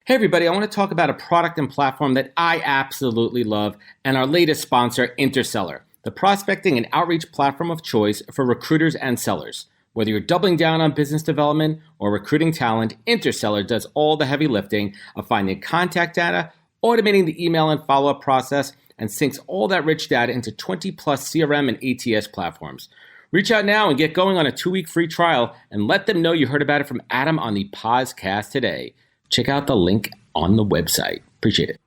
Hey everybody, I want to talk about a product and platform that I absolutely love and our latest sponsor, Interseller, the prospecting and outreach platform of choice for recruiters and sellers. Whether you're doubling down on business development or recruiting talent, Interseller does all the heavy lifting of finding contact data, automating the email and follow-up process, and syncs all that rich data into 20 plus CRM and ATS platforms. Reach out now and get going on a 2-week free trial and let them know you heard about it from Adam on the podcast today. Check out the link on the website. Appreciate it.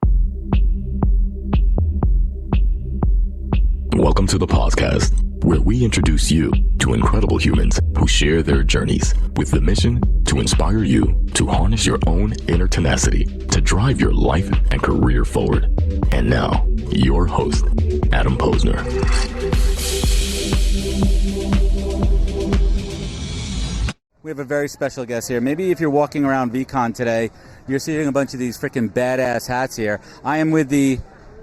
Welcome to the podcast, where we introduce you to incredible humans who share their journeys with the mission to inspire you to harness your own inner tenacity to drive your life and career forward. And now, your host, Adam Posner. We have a very special guest here. Maybe if you're walking around Veecon today, you're seeing a bunch of these freaking badass hats here. I am with the,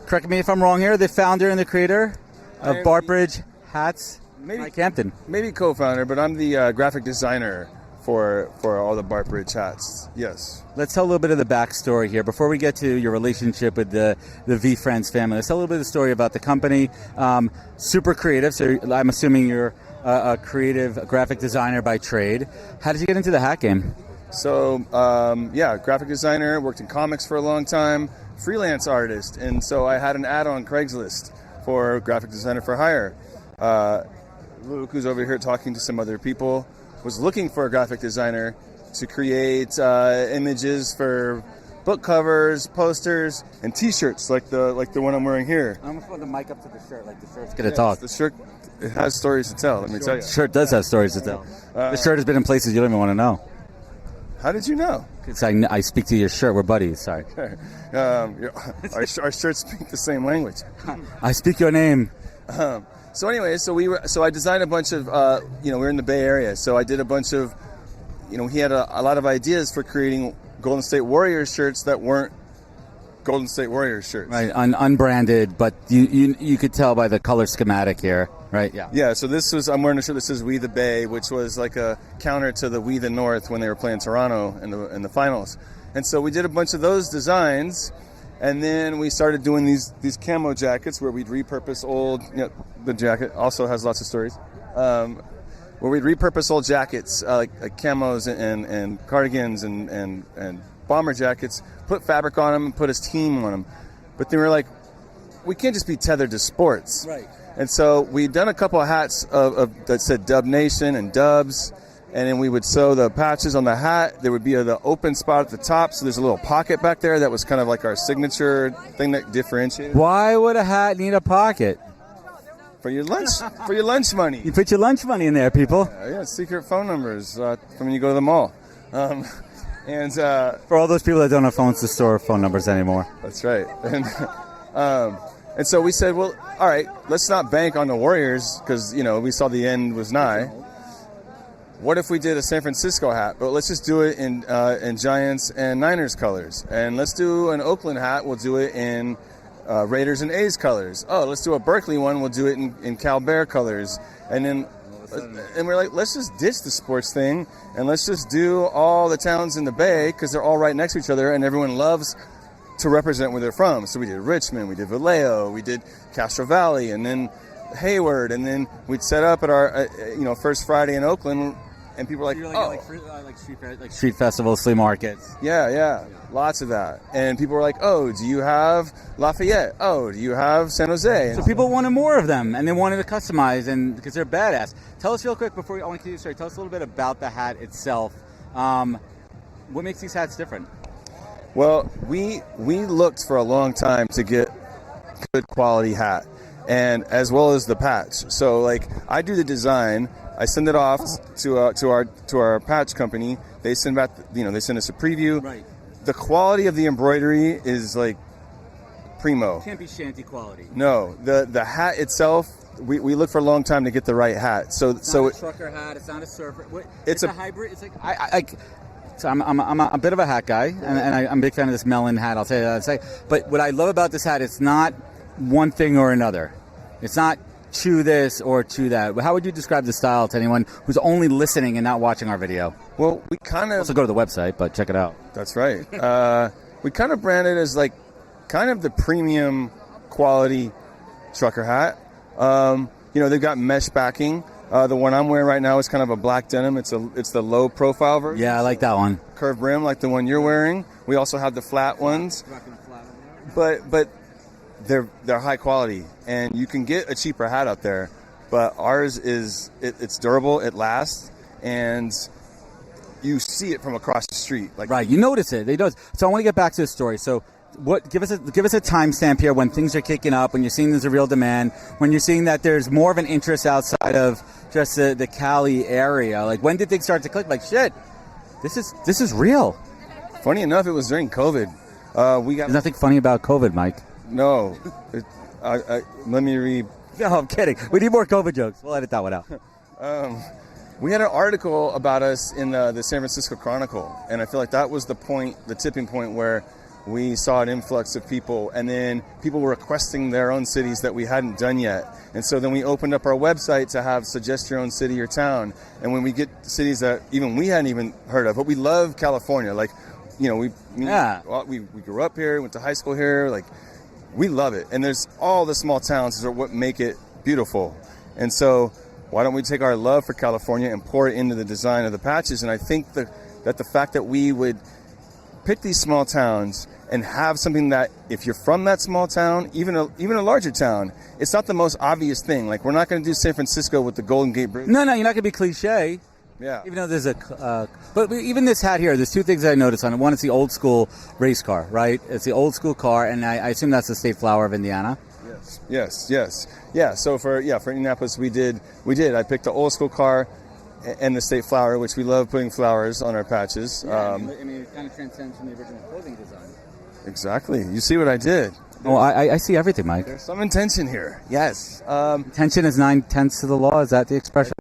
correct me if I'm wrong here, the founder and the creator of Bartbidge Hats, Mike Hampton. Maybe co-founder, but I'm the graphic designer for all the Bartbidge hats. Yes. Let's tell a little bit of the backstory here. Before we get to your relationship with the Veefriends family, let's tell a little bit of the story about the company. Super creative, so I'm assuming you're a creative graphic designer by trade. How did you get into the hat game? So, graphic designer, worked in comics for a long time, freelance artist, and so I had an ad on Craigslist for graphic designer for hire. Luke, who's over here talking to some other people, was looking for a graphic designer to create images for book covers, posters, and T-shirts like the one I'm wearing here. I almost want the mic up to the shirt, like the shirt's gonna talk. The shirt, it has stories to tell. Let me tell you. The shirt does have stories to tell. The shirt has been in places you don't even want to know. How did you know? Because I speak to your shirt. We're buddies. Sorry. Our shirts speak the same language. I speak your name. So anyway, so I designed a bunch of, we're in the Bay Area, so I did a bunch of, he had a lot of ideas for creating Golden State Warriors shirts that weren't Golden State Warriors shirts. Right, unbranded, but you could tell by the color schematic here, right? Yeah. Yeah, so I'm wearing a shirt that says We the Bay, which was like a counter to the We the North when they were playing Toronto in the finals. And so we did a bunch of those designs, and then we started doing these camo jackets where we'd repurpose old, the jacket also has lots of stories, where we'd repurpose old jackets, like camos and cardigans and bomber jackets, put fabric on them and put his team on them. But then we were like, we can't just be tethered to sports. Right. And so we'd done a couple of hats that said Dub Nation and Dubs, and then we would sew the patches on the hat. There would be the open spot at the top, so there's a little pocket back there that was kind of like our signature thing that differentiated. Why would a hat need a pocket? For your lunch money. You put your lunch money in there, people. Yeah, secret phone numbers from when you go to the mall. And for all those people that don't have phones to store phone numbers anymore. That's right. And so we said, well, all right, let's not bank on the Warriors because, we saw the end was nigh. What if we did a San Francisco hat? But let's just do it in Giants and Niners colors. And let's do an Oakland hat. We'll do it in Raiders and A's colors. Oh, let's do a Berkeley one. We'll do it in Cal Bear colors. And we're like, let's just ditch the sports thing and let's just do all the towns in the Bay because they're all right next to each other and everyone loves to represent where they're from. So we did Richmond, we did Vallejo, we did Castro Valley, and then Hayward, and then we'd set up at our first Friday in Oakland, and people were like, like street festivals, flea markets. Yeah, lots of that. And people were like, oh, do you have Lafayette? Oh, do you have San Jose? So people wanted more of them, and they wanted to customize, and because they're badass. Tell us real quick before I want to continue the story. Tell us a little bit about the hat itself. What makes these hats different? Well, we looked for a long time to get good quality hat, and as well as the patch. So like I do the design, I send it off to our patch company. They send back, they send us a preview. Right. The quality of the embroidery is like primo. Can't be shanty quality. No, the hat itself. We look for a long time to get the right hat. So it's not a trucker hat. It's not a surfer. It's a hybrid. It's like So I'm a bit of a hat guy, and I'm a big fan of this melon hat. I'll say that. But what I love about this hat, it's not one thing or another. It's not chew this or chew that. How would you describe the style to anyone who's only listening and not watching our video? Well, we kind of... Also go to the website, but check it out. That's right. we kind of branded as like kind of the premium quality trucker hat. They've got mesh backing. The one I'm wearing right now is kind of a black denim. It's the low profile version. Yeah, I like that one. Curved brim like the one you're wearing. We also have the flat ones. But they're high quality, and you can get a cheaper hat out there. But ours it's durable, it lasts, and you see it from across the street. Right, you notice it. They do. So I want to get back to the story. So give us a timestamp here when things are kicking up, when you're seeing there's a real demand, when you're seeing that there's more of an interest outside of just the Cali area. Like, when did things start to click? Like, shit, this is real. Funny enough, it was during COVID. There's nothing funny about COVID, Mike. No. Let me read. No, I'm kidding. We need more COVID jokes. We'll edit that one out. We had an article about us in the San Francisco Chronicle, and I feel like that was the tipping point where we saw an influx of people, and then people were requesting their own cities that we hadn't done yet. And so then we opened up our website to have suggest your own city or town. And when we get cities that even we hadn't even heard of, but we love California. Like, we grew up here, went to high school here. Like, we love it. And there's all the small towns are what make it beautiful. And so why don't we take our love for California and pour it into the design of the patches? And I think that the fact that we would pick these small towns and have something that, if you're from that small town, even a larger town, it's not the most obvious thing. Like, we're not going to do San Francisco with the Golden Gate Bridge. No, you're not going to be cliche. Yeah. Even though there's but even this hat here, there's two things I noticed on it. One, it's the old school race car, right? It's the old school car, and I assume that's the state flower of Indiana. Yes. Yeah. So for Indianapolis, we did. I picked the old school car and the state flower, which we love putting flowers on our patches. Yeah, it kind of transcends from the original clothing design. Exactly. You see what I did? Oh, I see everything, Mike. There's some intention here. Yes. Intention is 9/10 of the law. Is that the expression?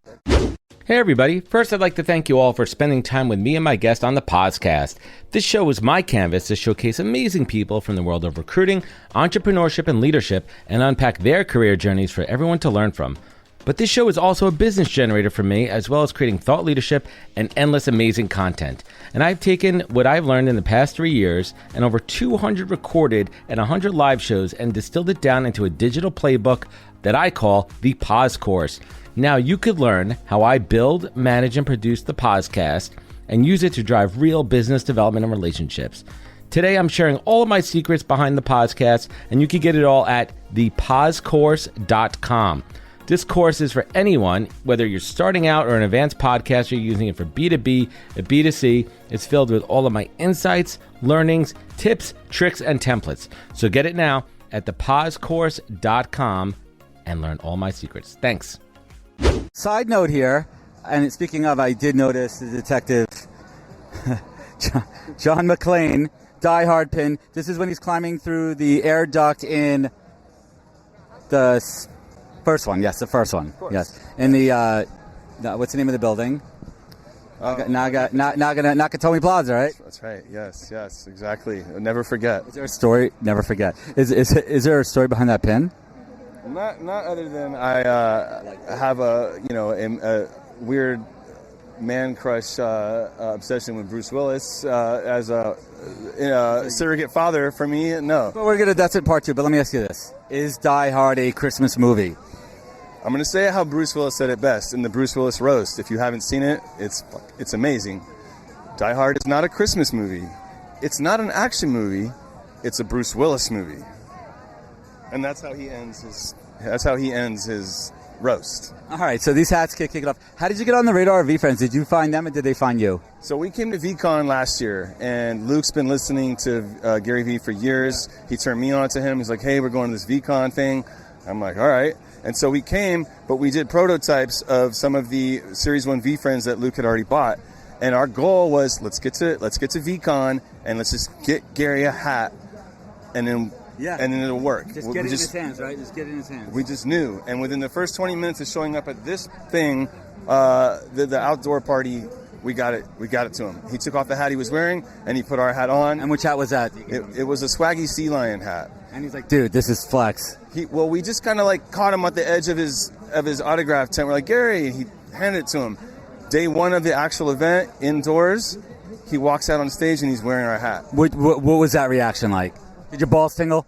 Hey everybody, first I'd like to thank you all for spending time with me and my guest on the podcast. This show is my canvas to showcase amazing people from the world of recruiting, entrepreneurship, and leadership, and unpack their career journeys for everyone to learn from. But this show is also a business generator for me, as well as creating thought leadership and endless amazing content. And I've taken what I've learned in the past 3 years and over 200 recorded and 100 live shows and distilled it down into a digital playbook that I call the Pause Course. Now you could learn how I build, manage, and produce the podcast and use it to drive real business development and relationships. Today I'm sharing all of my secrets behind the podcast, and you can get it all at thepausecourse.com. This course is for anyone, whether you're starting out or an advanced podcaster, you're using it for B2B and B2C. It's filled with all of my insights, learnings, tips, tricks, and templates. So get it now at thepausecourse.com and learn all my secrets. Thanks. Side note here, and speaking of, I did notice the detective John McClane, Die Hard pin. This is when he's climbing through the air duct in the first one. Yes, the first one. Yes, in the what's the name of the building? Nakatomi Plaza, right? That's right. Yes, exactly. Never forget. Is there a story? Never forget. Is there a story behind that pin? Not other than I have a weird man crush obsession with Bruce Willis as a surrogate father for me. No, but that's in part 2. But let me ask you this: is Die Hard a Christmas movie? I'm going to say how Bruce Willis said it best in the Bruce Willis roast. If you haven't seen it, it's amazing. Die Hard is not a Christmas movie. It's not an action movie. It's a Bruce Willis movie. And that's how he ends his roast. All right, so these hats kick it off. How did you get on the radar of Veefriends? Did you find them, or did they find you? So we came to Veecon last year, and Luke's been listening to Gary Vee for years. He turned me on to him. He's like, hey, we're going to this Veecon thing. I'm like, all right. And so we came, but we did prototypes of some of the Series 1 Veefriends that Luke had already bought. And our goal was, let's get to Veecon, and let's just get Gary a hat, and then it'll work. Just get it in his hands, right? Just get it in his hands. We just knew. And within the first 20 minutes of showing up at this thing, the outdoor party, we got it to him. He took off the hat he was wearing, and he put our hat on. And which hat was that? It was a swaggy sea lion hat. And he's like, dude, this is flex. We just kind of like caught him at the edge of his autograph tent. We're like, Gary, and he handed it to him. Day 1 of the actual event, indoors, he walks out on stage and he's wearing our hat. What was that reaction like? Did your balls tingle?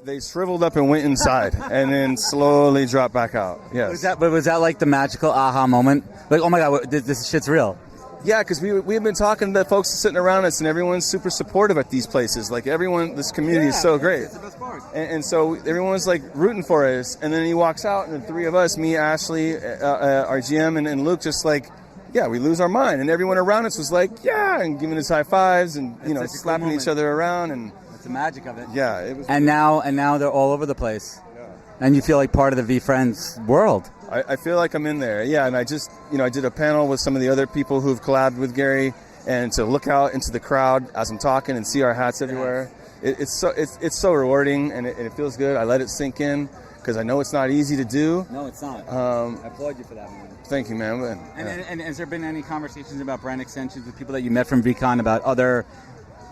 They shriveled up and went inside, and then slowly dropped back out. Yes. Was that like the magical aha moment? Like, oh my God, this shit's real. Yeah, because we've been talking to folks sitting around us, and everyone's super supportive at these places. Like this community is so great. It's the best part. And so everyone's like rooting for us, and then he walks out, and the three of us, me, Ashley, our GM, and Luke, just like, yeah, we lose our mind, and everyone around us was like, yeah, and giving us high fives, and slapping each other around, and the magic of it. Yeah, it was. And now they're all over the place. Yeah. And you feel like part of the Veefriends world. I feel like I'm in there. Yeah, and I just, I did a panel with some of the other people who've collabed with Gary, and to look out into the crowd as I'm talking and see our hats everywhere. It's so rewarding, and it feels good. I let it sink in because I know it's not easy to do. No, it's not. I applaud you for that, man. Thank you, man. And has there been any conversations about brand extensions with people that you met from Veecon about other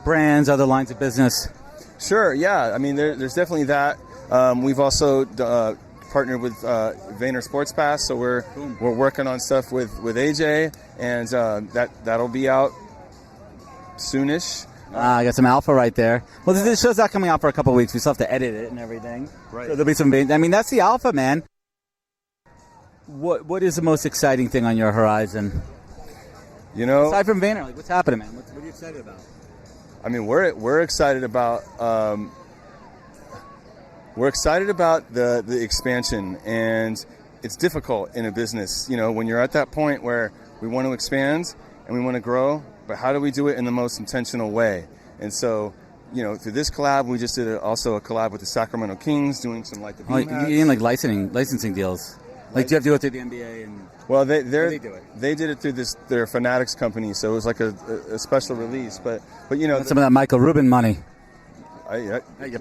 brands, other lines of business? Sure, yeah. I mean, there's definitely that. We've also partnered with Vayner Sports Pass, so we're working on stuff with AJ, and that'll be out soonish. I got some alpha right there. Well, this show's not coming out for a couple of weeks. We still have to edit it and everything. Right. So there'll be some. I mean, that's the alpha, man. What is the most exciting thing on your horizon? Aside from Vayner, like, what's happening, man? What are you excited about? I mean, we're excited about the expansion, and it's difficult in a business. When you're at that point where we want to expand and we want to grow, but how do we do it in the most intentional way? And so, through this collab, we just did also a collab with the Sacramento Kings, doing some like the Beam hats. You mean like licensing deals? Like, do you have to go through the NBA and? Well, they did it through their Fanatics company, so it was like a special release. But some of that Michael Rubin money.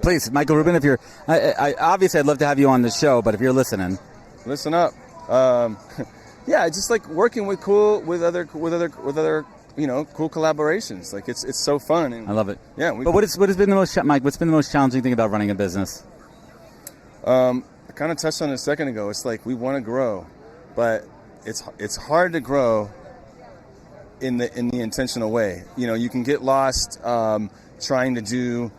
Please, Michael Rubin, if you're, obviously I'd love to have you on the show, but if you're listening, listen up. Yeah, just like working with other cool collaborations. Like it's so fun. And, I love it. Yeah. But what has been the most, Mike? What's been the most challenging thing about running a business? I kind of touched on it a second ago. It's like we want to grow, but it's hard to grow in the intentional way. You can get lost trying to do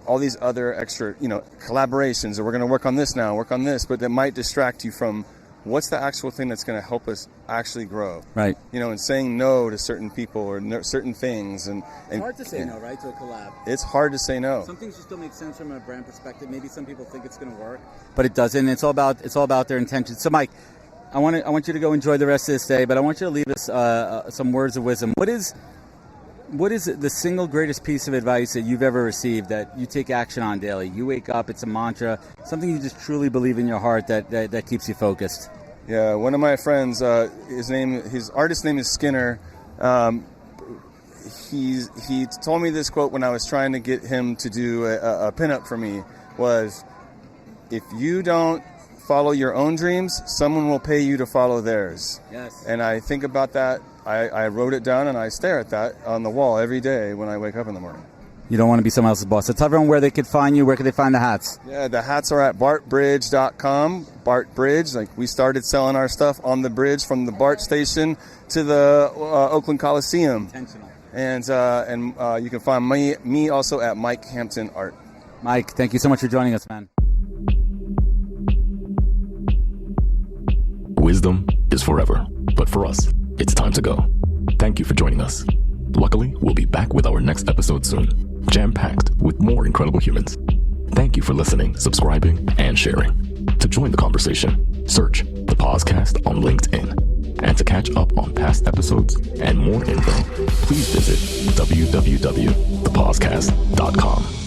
all these other extra, collaborations, or we're going to work on this now, but that might distract you from what's the actual thing that's going to help us actually grow. Right. And saying no to certain people or certain things. And it's hard to say no, right, to a collab. It's hard to say no. Some things just don't make sense from a brand perspective. Maybe some people think it's going to work, but it doesn't. It's all about their intentions. So, Mike, I want you to go enjoy the rest of this day, but I want you to leave us some words of wisdom. What is the single greatest piece of advice that you've ever received that you take action on daily? You wake up, it's a mantra, something you just truly believe in your heart that keeps you focused. Yeah, one of my friends, his artist name is Skinner. He told me this quote when I was trying to get him to do a pinup for me, was, if you don't follow your own dreams, someone will pay you to follow theirs. Yes. And I think about that. I wrote it down, and I stare at that on the wall every day when I wake up in the morning. You don't want to be someone else's boss. So tell everyone where they could find you. Where can they find the hats? Yeah, the hats are at bartbidge.com. Bartbidge, like we started selling our stuff on the bridge from the BART station to the Oakland Coliseum. Intentional. And you can find me also at Mike Hampton Art. Mike, thank you so much for joining us, man. Wisdom is forever, but for us, it's time to go. Thank you for joining us. Luckily, we'll be back with our next episode soon, jam-packed with more incredible humans. Thank you for listening, subscribing, and sharing. To join the conversation, search the podcast on LinkedIn. And to catch up on past episodes and more info, please visit www.thepodcast.com.